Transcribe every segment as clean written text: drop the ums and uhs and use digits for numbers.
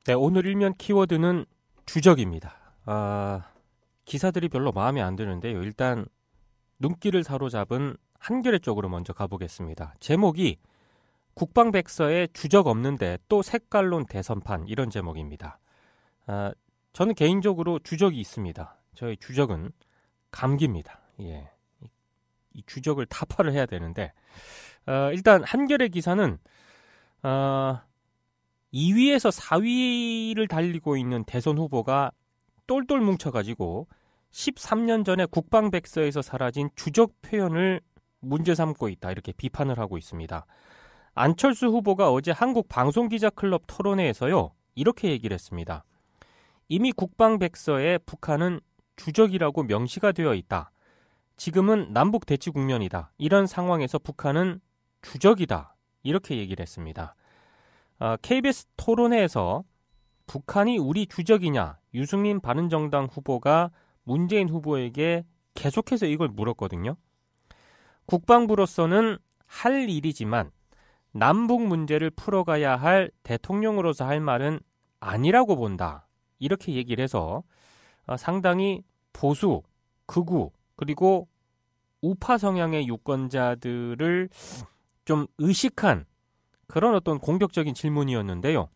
네, 오늘 일면 키워드는 주적입니다. 기사들이 별로 마음에 안 드는데요. 일단 눈길을 사로잡은 한겨레 쪽으로 먼저 가보겠습니다. 제목이 국방백서에 주적 없는데 또 색깔론 대선판, 이런 제목입니다. 저는 개인적으로 주적이 있습니다. 저의 주적은 감기입니다. 예, 이 주적을 타파를 해야 되는데 일단 한겨레 기사는 2위에서 4위를 달리고 있는 대선 후보가 똘똘 뭉쳐가지고 13년 전에 국방백서에서 사라진 주적 표현을 문제 삼고 있다, 이렇게 비판을 하고 있습니다. 안철수 후보가 어제 한국방송기자클럽 토론회에서요, 이렇게 얘기를 했습니다. 이미 국방백서에 북한은 주적이라고 명시가 되어 있다. 지금은 남북 대치 국면이다. 이런 상황에서 북한은 주적이다. 이렇게 얘기를 했습니다. KBS 토론회에서 북한이 우리 주적이냐, 유승민 바른정당 후보가 문재인 후보에게 계속해서 이걸 물었거든요. 국방부로서는 할 일이지만 남북 문제를 풀어가야 할 대통령으로서 할 말은 아니라고 본다. 이렇게 얘기를 해서 상당히 보수, 극우, 그리고 우파 성향의 유권자들을 좀 의식한 그런 어떤 공격적인 질문이었는데요.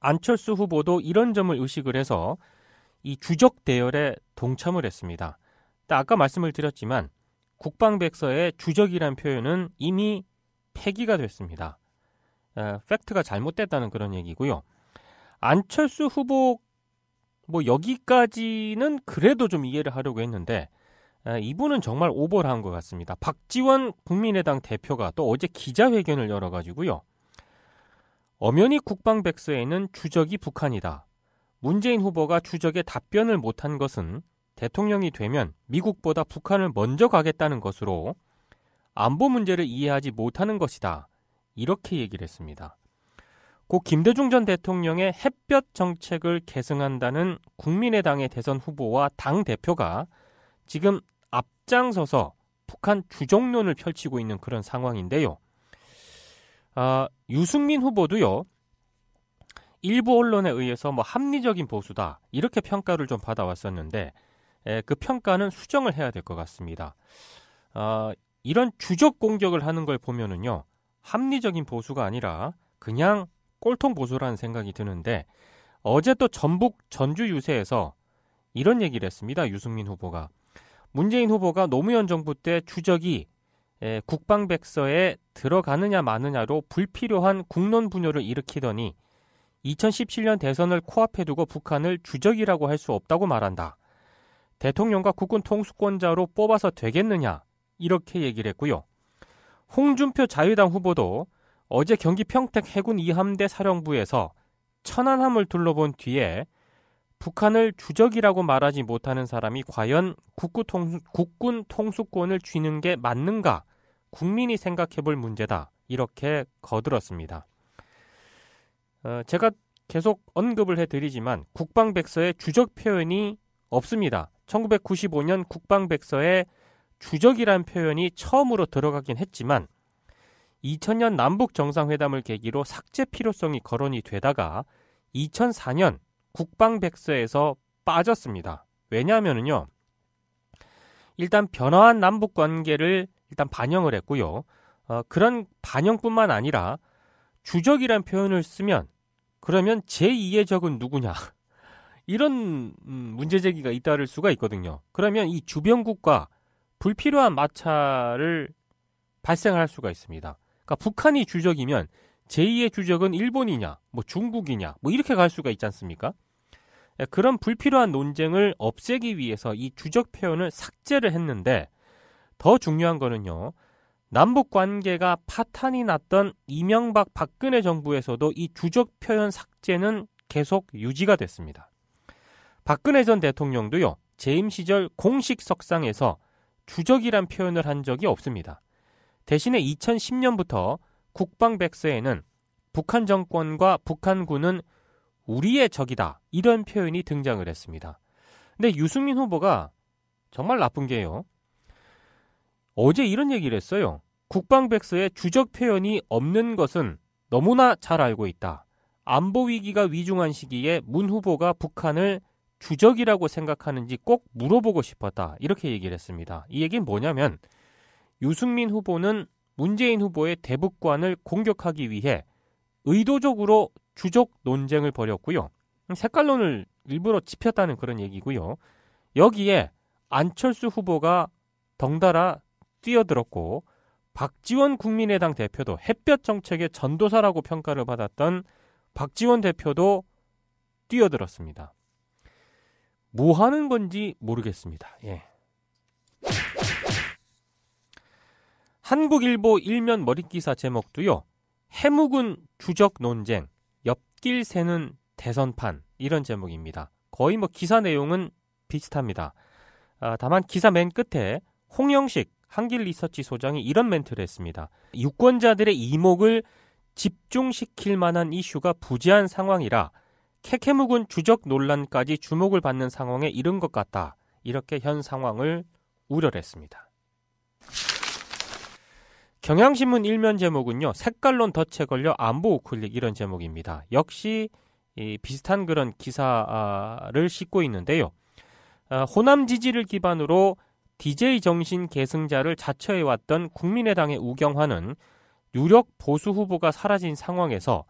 안철수 후보도 이런 점을 의식을 해서 이 주적 대열에 동참을 했습니다. 아까 말씀을 드렸지만 국방백서에 주적이란 표현은 이미 폐기가 됐습니다. 팩트가 잘못됐다는 그런 얘기고요. 안철수 후보 여기까지는 그래도 좀 이해를 하려고 했는데 이분은 정말 오버를 한 것 같습니다. 박지원 국민의당 대표가 또 어제 기자회견을 열어가지고요. 엄연히 국방백서에는 주적이 북한이다. 문재인 후보가 주적에 답변을 못한 것은 대통령이 되면 미국보다 북한을 먼저 가겠다는 것으로 안보 문제를 이해하지 못하는 것이다. 이렇게 얘기를 했습니다. 고 김대중 전 대통령의 햇볕 정책을 계승한다는 국민의당의 대선 후보와 당 대표가 지금 앞장서서 북한 주적론을 펼치고 있는 그런 상황인데요. 유승민 후보도요, 일부 언론에 의해서 합리적인 보수다, 이렇게 평가를 좀 받아왔었는데 그 평가는 수정을 해야 될 것 같습니다. 이런 주적 공격을 하는 걸 보면은요, 합리적인 보수가 아니라 그냥 꼴통 보수라는 생각이 드는데, 어제 또 전북 전주 유세에서 이런 얘기를 했습니다. 유승민 후보가. 문재인 후보가 노무현 정부 때 주적이 국방백서에 들어가느냐 마느냐로 불필요한 국론 분열을 일으키더니 2017년 대선을 코앞에 두고 북한을 주적이라고 할 수 없다고 말한다. 대통령과 국군 통수권자로 뽑아서 되겠느냐, 이렇게 얘기를 했고요. 홍준표 자유당 후보도 어제 경기 평택 해군 2함대 사령부에서 천안함을 둘러본 뒤에 북한을 주적이라고 말하지 못하는 사람이 과연 국군 통수권을 쥐는 게 맞는가, 국민이 생각해볼 문제다, 이렇게 거들었습니다. 제가 계속 언급을 해드리지만 국방백서에 주적 표현이 없습니다. 1995년 국방백서에 주적이란 표현이 처음으로 들어가긴 했지만 2000년 남북정상회담을 계기로 삭제 필요성이 거론이 되다가 2004년 국방백서에서 빠졌습니다. 왜냐하면요, 일단 변화한 남북관계를 일단 반영을 했고요. 그런 반영뿐만 아니라 주적이란 표현을 쓰면 그러면 제2의 적은 누구냐, 이런 문제제기가 잇따를 수가 있거든요. 그러면 이 주변국과 불필요한 마찰을 발생할 수가 있습니다. 그러니까 북한이 주적이면 제2의 주적은 일본이냐, 중국이냐, 이렇게 갈 수가 있지 않습니까? 그런 불필요한 논쟁을 없애기 위해서 이 주적 표현을 삭제를 했는데, 더 중요한 거는요, 남북 관계가 파탄이 났던 이명박 박근혜 정부에서도 이 주적 표현 삭제는 계속 유지가 됐습니다. 박근혜 전 대통령도요, 재임 시절 공식 석상에서 주적이란 표현을 한 적이 없습니다. 대신에 2010년부터 국방백서에는 북한 정권과 북한군은 우리의 적이다, 이런 표현이 등장을 했습니다. 근데 유승민 후보가 정말 나쁜 게요, 어제 이런 얘기를 했어요. 국방백서에 주적 표현이 없는 것은 너무나 잘 알고 있다. 안보 위기가 위중한 시기에 문 후보가 북한을 주적이라고 생각하는지 꼭 물어보고 싶었다. 이렇게 얘기를 했습니다. 이 얘기는 뭐냐면 유승민 후보는 문재인 후보의 대북관을 공격하기 위해 의도적으로 주적 논쟁을 벌였고요. 색깔론을 일부러 짚었다는 그런 얘기고요. 여기에 안철수 후보가 덩달아 뛰어들었고 박지원 국민의당 대표도 햇볕 정책의 전도사라고 평가를 받았던 박지원 대표도 뛰어들었습니다. 뭐 하는 건지 모르겠습니다. 예. 한국일보 일면 머릿기사 제목도요. 해묵은 주적 논쟁, 옆길 새는 대선판 이런 제목입니다. 거의 뭐 기사 내용은 비슷합니다. 다만 기사 맨 끝에 홍영식 한길리서치 소장이 이런 멘트를 했습니다. 유권자들의 이목을 집중시킬 만한 이슈가 부재한 상황이라 캐캐묵은 주적 논란까지 주목을 받는 상황에 이른 것 같다. 이렇게 현 상황을 우려를 했습니다. 경향신문 일면 제목은요. 색깔론 덫에 걸려 안보 우클릭 이런 제목입니다. 역시 비슷한 그런 기사를 싣고 있는데요. 호남 지지를 기반으로 DJ 정신 계승자를 자처해왔던 국민의당의 우경화는 유력 보수 후보가 사라진 상황에서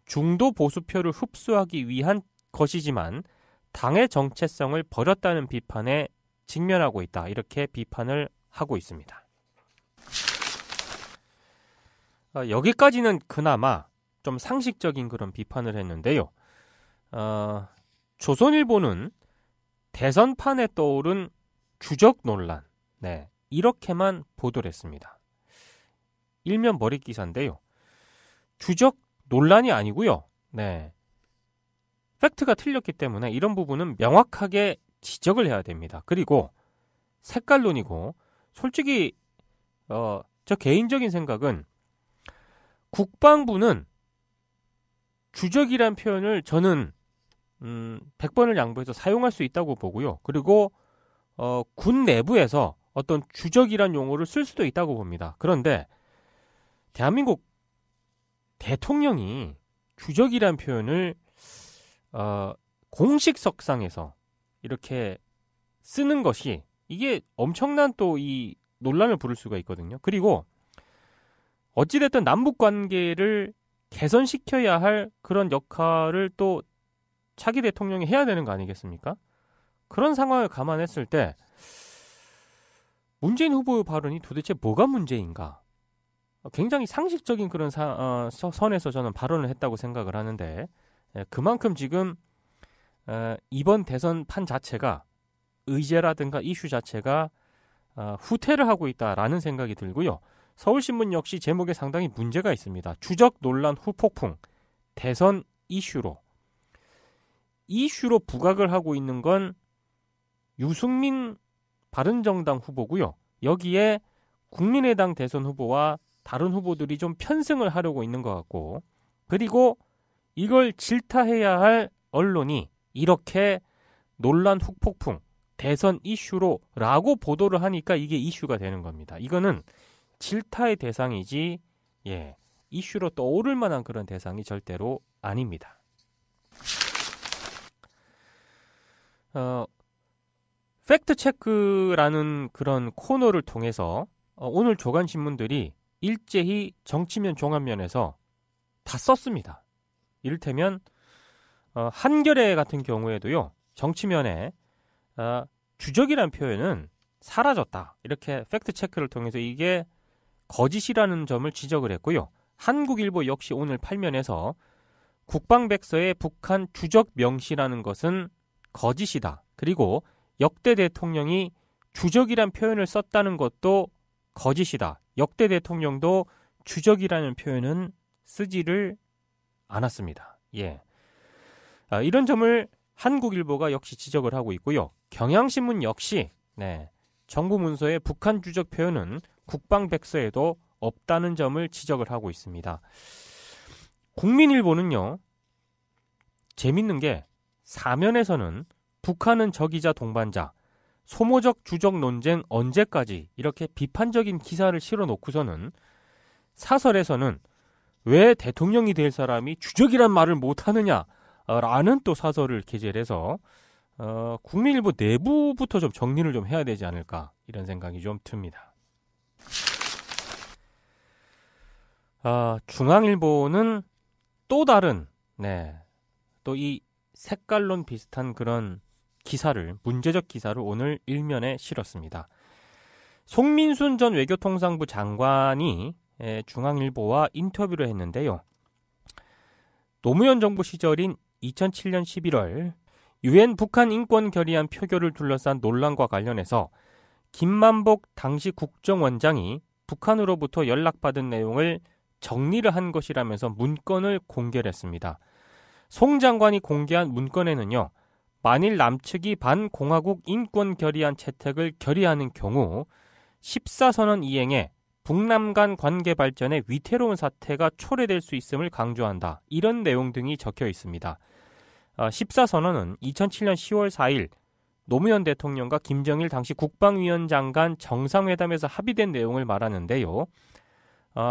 중도 보수표를 흡수하기 위한 것이지만 당의 정체성을 버렸다는 비판에 직면하고 있다. 이렇게 비판을 하고 있습니다. 여기까지는 그나마 좀 상식적인 그런 비판을 했는데요. 조선일보는 대선판에 떠오른 주적 논란, 이렇게만 보도를 했습니다. 일면 머릿 기사인데요. 주적 논란이 아니고요. 팩트가 틀렸기 때문에 이런 부분은 명확하게 지적을 해야 됩니다. 그리고 색깔론이고 솔직히 저 개인적인 생각은 국방부는 주적이란 표현을 저는 100번을 양보해서 사용할 수 있다고 보고요. 그리고 군 내부에서 어떤 주적이란 용어를 쓸 수도 있다고 봅니다. 그런데 대한민국 대통령이 주적이란 표현을 공식 석상에서 이렇게 쓰는 것이 이게 엄청난 또 이 논란을 부를 수가 있거든요. 그리고 어찌됐든 남북 관계를 개선시켜야 할 그런 역할을 또 차기 대통령이 해야 되는 거 아니겠습니까? 그런 상황을 감안했을 때 문재인 후보의 발언이 도대체 뭐가 문제인가? 굉장히 상식적인 그런 선에서 저는 발언을 했다고 생각을 하는데 그만큼 지금 이번 대선판 자체가 의제라든가 이슈 자체가 후퇴를 하고 있다라는 생각이 들고요. 서울신문 역시 제목에 상당히 문제가 있습니다. 주적 논란 후폭풍, 대선 이슈로 부각을 하고 있는 건 유승민 바른정당 후보고요. 여기에 국민의당 대선 후보와 다른 후보들이 좀 편승을 하려고 있는 것 같고 그리고 이걸 질타해야 할 언론이 이렇게 논란 후폭풍, 대선 이슈로 라고 보도를 하니까 이게 이슈가 되는 겁니다. 이거는 질타의 대상이지 이슈로 떠오를 만한 그런 대상이 절대로 아닙니다. 팩트체크라는 그런 코너를 통해서 오늘 조간신문들이 일제히 정치면 종합면에서 다 썼습니다. 이를테면 한겨레 같은 경우에도요. 정치면에 주적이라는 표현은 사라졌다. 이렇게 팩트체크를 통해서 이게 거짓이라는 점을 지적을 했고요. 한국일보 역시 오늘 8면에서 국방백서에 북한 주적 명시라는 것은 거짓이다. 그리고 역대 대통령이 주적이란 표현을 썼다는 것도 거짓이다. 역대 대통령도 주적이라는 표현은 쓰지를 않았습니다. 이런 점을 한국일보가 역시 지적을 하고 있고요. 경향신문 역시 정부 문서에 북한 주적 표현은 국방백서에도 없다는 점을 지적을 하고 있습니다. 국민일보는요. 재밌는 게 사면에서는 북한은 적이자 동반자, 소모적 주적 논쟁 언제까지 이렇게 비판적인 기사를 실어놓고서는 사설에서는 왜 대통령이 될 사람이 주적이란 말을 못하느냐라는 또 사설을 게재를 해서 국민일보 내부부터 좀 정리를 좀 해야 되지 않을까 이런 생각이 좀 듭니다. 중앙일보는 또 다른 또 이 색깔론 비슷한 그런 기사를, 문제적 기사를 오늘 일면에 실었습니다. 송민순 전 외교통상부 장관이 중앙일보와 인터뷰를 했는데요. 노무현 정부 시절인 2007년 11월 유엔 북한 인권 결의안 표결을 둘러싼 논란과 관련해서 김만복 당시 국정원장이 북한으로부터 연락받은 내용을 정리를 한 것이라면서 문건을 공개를 했습니다. 송 장관이 공개한 문건에는요, 만일 남측이 반공화국 인권 결의안 채택을 결의하는 경우 14선언 이행에 북남 간 관계 발전에 위태로운 사태가 초래될 수 있음을 강조한다. 이런 내용 등이 적혀 있습니다. 14선언은 2007년 10월 4일 노무현 대통령과 김정일 당시 국방위원장 간 정상회담에서 합의된 내용을 말하는데요.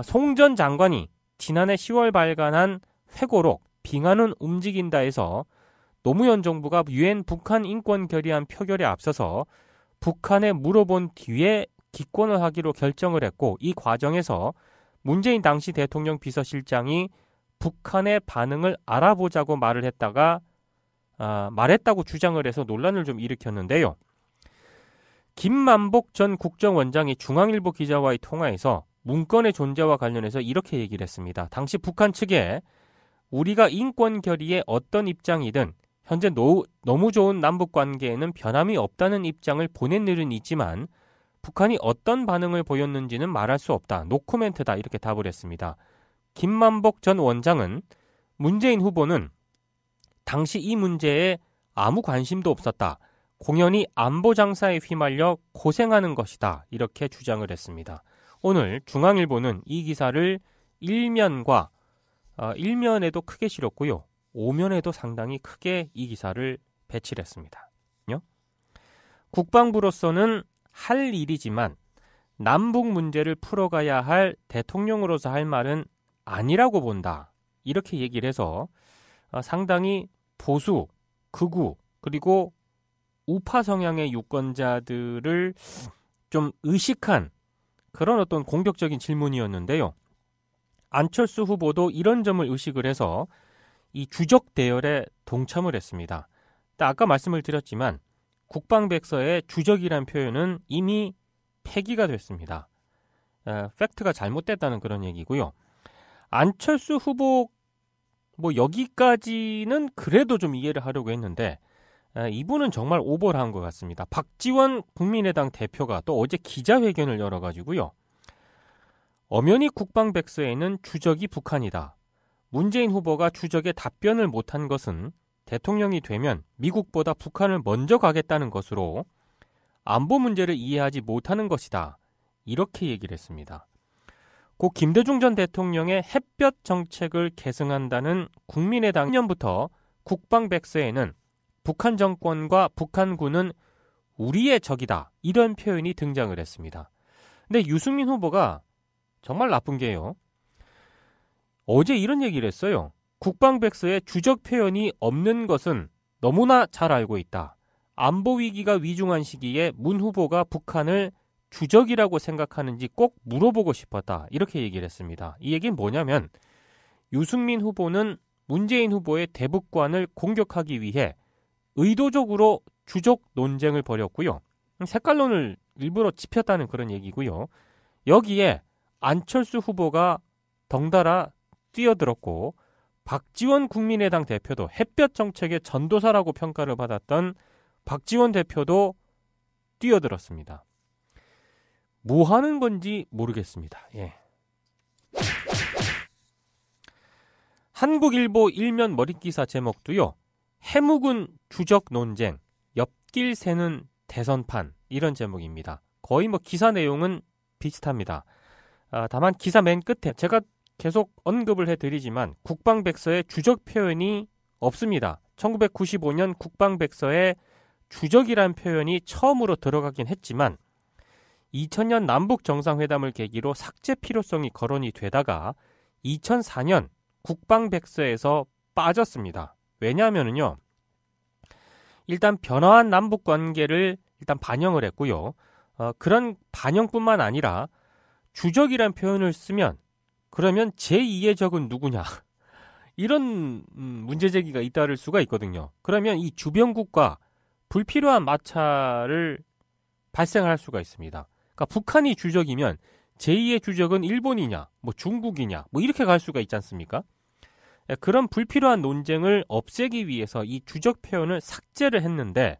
송 전 장관이 지난해 10월 발간한 회고록 빙하는 움직인다에서 노무현 정부가 유엔 북한 인권 결의안 표결에 앞서서 북한에 물어본 뒤에 기권을 하기로 결정을 했고, 이 과정에서 문재인 당시 대통령 비서실장이 북한의 반응을 알아보자고 말했다고 주장을 해서 논란을 좀 일으켰는데요. 김만복 전 국정원장이 중앙일보 기자와의 통화에서 문건의 존재와 관련해서 이렇게 얘기를 했습니다. 당시 북한 측에 우리가 인권 결의에 어떤 입장이든 현재 너무 좋은 남북관계에는 변함이 없다는 입장을 보낸 일은 있지만 북한이 어떤 반응을 보였는지는 말할 수 없다. 노코멘트다. 이렇게 답을 했습니다. 김만복 전 원장은 문재인 후보는 당시 이 문제에 아무 관심도 없었다. 공연히 안보 장사에 휘말려 고생하는 것이다. 이렇게 주장을 했습니다. 오늘 중앙일보는 이 기사를 일면에도 크게 실었고요. 5면에도 상당히 크게 이 기사를 배치를 했습니다. 국방부로서는 할 일이지만 남북 문제를 풀어가야 할 대통령으로서 할 말은 아니라고 본다. 이렇게 얘기를 해서 상당히 보수, 극우, 그리고 우파 성향의 유권자들을 좀 의식한 그런 어떤 공격적인 질문이었는데요. 안철수 후보도 이런 점을 의식을 해서 이 주적 대열에 동참을 했습니다. 아까 말씀을 드렸지만 국방백서의 주적이란 표현은 이미 폐기가 됐습니다. 팩트가 잘못됐다는 그런 얘기고요. 안철수 후보 여기까지는 그래도 좀 이해를 하려고 했는데 이분은 정말 오버를 한 것 같습니다. 박지원 국민의당 대표가 또 어제 기자회견을 열어가지고요. 엄연히 국방백서에는 주적이 북한이다. 문재인 후보가 주적에 답변을 못한 것은 대통령이 되면 미국보다 북한을 먼저 가겠다는 것으로 안보 문제를 이해하지 못하는 것이다. 이렇게 얘기를 했습니다. 고 김대중 전 대통령의 햇볕 정책을 계승한다는 국민의당 10년부터 국방백서에는 북한 정권과 북한군은 우리의 적이다. 이런 표현이 등장을 했습니다. 근데 유승민 후보가 정말 나쁜 게요. 어제 이런 얘기를 했어요. 국방백서에 주적 표현이 없는 것은 너무나 잘 알고 있다. 안보 위기가 위중한 시기에 문 후보가 북한을 주적이라고 생각하는지 꼭 물어보고 싶었다. 이렇게 얘기를 했습니다. 이 얘기는 뭐냐면 유승민 후보는 문재인 후보의 대북관을 공격하기 위해 의도적으로 주적 논쟁을 벌였고요. 색깔론을 일부러 짚였다는 그런 얘기고요. 여기에 안철수 후보가 덩달아 뛰어들었고 박지원 국민의당 대표도 햇볕 정책의 전도사라고 평가를 받았던 박지원 대표도 뛰어들었습니다. 뭐 하는 건지 모르겠습니다. 한국일보 일면 머릿기사 제목도요. 해묵은 주적 논쟁, 옆길 새는 대선판 이런 제목입니다. 거의 기사 내용은 비슷합니다. 다만 기사 맨 끝에 제가 계속 언급을 해드리지만 국방백서에 주적 표현이 없습니다. 1995년 국방백서에 주적이란 표현이 처음으로 들어가긴 했지만 2000년 남북 정상회담을 계기로 삭제 필요성이 거론이 되다가 2004년 국방백서에서 빠졌습니다. 왜냐하면요, 일단 변화한 남북 관계를 일단 반영을 했고요. 그런 반영뿐만 아니라 주적이란 표현을 쓰면 그러면 제2의 적은 누구냐? 이런 문제 제기가 잇따를 수가 있거든요. 그러면 이 주변국과 불필요한 마찰을 발생할 수가 있습니다. 그러니까 북한이 주적이면 제2의 주적은 일본이냐, 뭐 중국이냐, 뭐 이렇게 갈 수가 있지 않습니까? 그런 불필요한 논쟁을 없애기 위해서 이 주적 표현을 삭제를 했는데,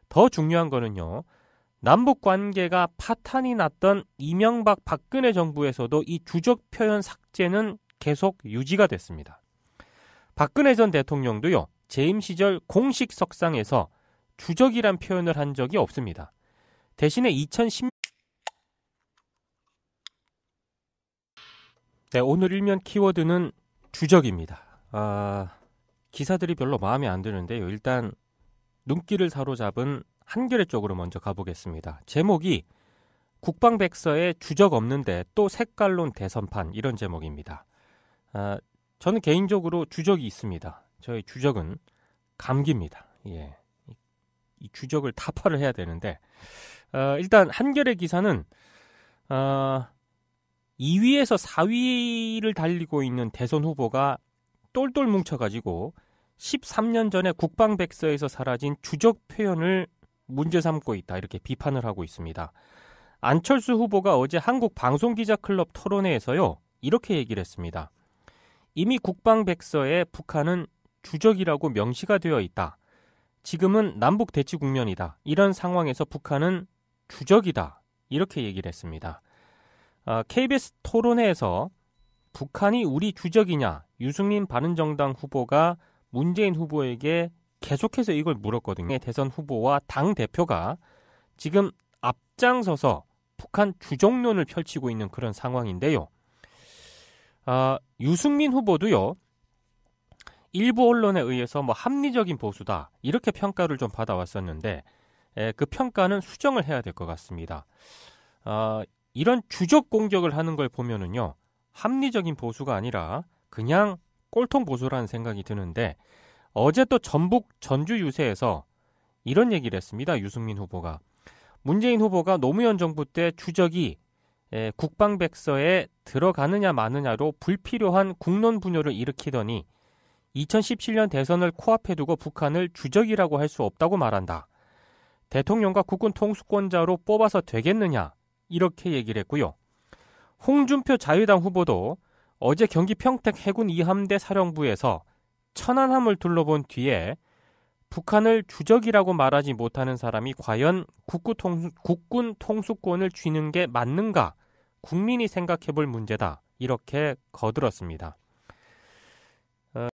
더 중요한 거는요, 남북 관계가 파탄이 났던 이명박 박근혜 정부에서도 이 주적 표현 삭제는 계속 유지가 됐습니다. 박근혜 전 대통령도요, 재임 시절 공식 석상에서 주적이란 표현을 한 적이 없습니다. 대신에 2010년 네, 오늘 일면 키워드는 주적입니다. 기사들이 별로 마음에 안 드는데요. 일단 눈길을 사로잡은 한겨레 쪽으로 먼저 가보겠습니다. 제목이 국방백서에 주적 없는데 또 색깔론 대선판, 이런 제목입니다. 저는 개인적으로 주적이 있습니다. 저의 주적은 감기입니다. 예, 이 주적을 타파를 해야 되는데, 일단 한겨레 기사는 2위에서 4위를 달리고 있는 대선 후보가 똘똘 뭉쳐가지고 13년 전에 국방백서에서 사라진 주적 표현을 문제 삼고 있다, 이렇게 비판을 하고 있습니다. 안철수 후보가 어제 한국방송기자클럽 토론회에서요, 이렇게 얘기를 했습니다. 이미 국방백서에 북한은 주적이라고 명시가 되어 있다. 지금은 남북 대치 국면이다. 이런 상황에서 북한은 주적이다. 이렇게 얘기를 했습니다. KBS 토론회에서 북한이 우리 주적이냐, 유승민 바른정당 후보가 문재인 후보에게 계속해서 이걸 물었거든요. 대선 후보와 당 대표가 지금 앞장서서 북한 주적론을 펼치고 있는 그런 상황인데요. 유승민 후보도요, 일부 언론에 의해서 합리적인 보수다, 이렇게 평가를 좀 받아왔었는데, 그 평가는 수정을 해야 될 것 같습니다. 이런 주적 공격을 하는 걸 보면은요, 합리적인 보수가 아니라 그냥 꼴통 보수라는 생각이 드는데, 어제 또 전북 전주 유세에서 이런 얘기를 했습니다. 유승민 후보가. 문재인 후보가 노무현 정부 때 주적이 국방백서에 들어가느냐 마느냐로 불필요한 국론 분열을 일으키더니 2017년 대선을 코앞에 두고 북한을 주적이라고 할 수 없다고 말한다. 대통령과 국군 통수권자로 뽑아서 되겠느냐, 이렇게 얘기를 했고요. 홍준표 자유당 후보도 어제 경기 평택 해군 2함대 사령부에서 천안함을 둘러본 뒤에 북한을 주적이라고 말하지 못하는 사람이 과연 국군 통수권을 쥐는 게 맞는가, 국민이 생각해 볼 문제다, 이렇게 거들었습니다.